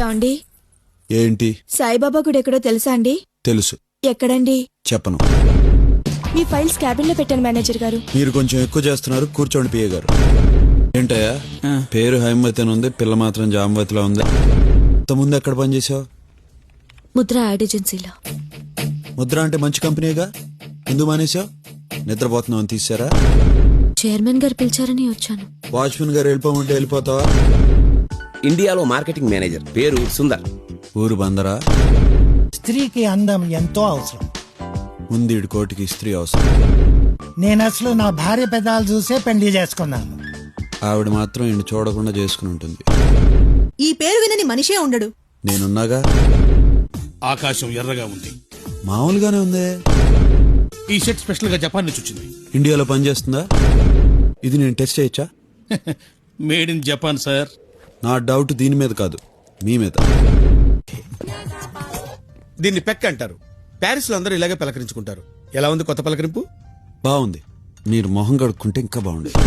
యాండి ఏంటి? సాయిబాబా గుడి ఎక్కడో తెలుసా అండి? తెలుసు. ఎక్కడండి? చెప్పను. మీ ఫైల్స్ క్యాబిన్ లో పెట్టాను మేనేజర్ గారు. మీరు కొంచెం ఎక్కువ చేస్తున్నారు. కూర్చోండి పిఏ గారు. ఏంటయ్యా పేరు హైమవతి అని ఉంది, పిల్ల మాత్రం జామవతిలా ఉంది. ముందు ఎక్కడ పనిచేసావు? ముద్ర యాడ్ ఏజెన్సీలో. ముద్ర అంటే మంచి కంపెనీగా, ఎందుకు మానేసావు? నిద్రపోతున్నావు అని తీసారా? చైర్మన్ గారు పిలిచారని వచ్చాను. వాచ్మెన్ గారు వెళ్ళిపోమంటే వెళ్ళిపోతావా? ఇండియాలో మార్కెటింగ్ మేనేజర్, పేరు సుందర్. ఊరు బందరా? స్త్రీకి అందం ఎంతో అవసరం. ముందీడు కోటికి స్త్రీ అవసరం. నేను అసలు నా భార్య పెదాలు చూసే పెళ్లి చేసుకున్నాను. ఆవిడ మాత్రం ఈయన చూడకుండా చేసుకుని ఉంటుంది. ఈ పేరు వినని మనిషే ఉండడు. నేనున్నాగా. ఆకాశం ఎర్రగా ఉంది. మామూలుగానే ఉంది. ఈ షర్ట్ స్పెషల్ గా జపాన్ నుంచి వచ్చింది. ఇండియాలో పనిచేస్తుందా? ఇది నేను టెస్ట్ చేయొచ్చా? Made in Japan sir. నా డౌట్ దీని మీద కాదు, మీ మీద. దీన్ని పెక్ అంటారు. ప్యారిస్ లో అందరూ ఇలాగే పలకరించుకుంటారు. ఎలా ఉంది కొత్త పలకరింపు? బాగుంది. మీరు మొహం కడుక్కుంటే ఇంకా బాగుండేది.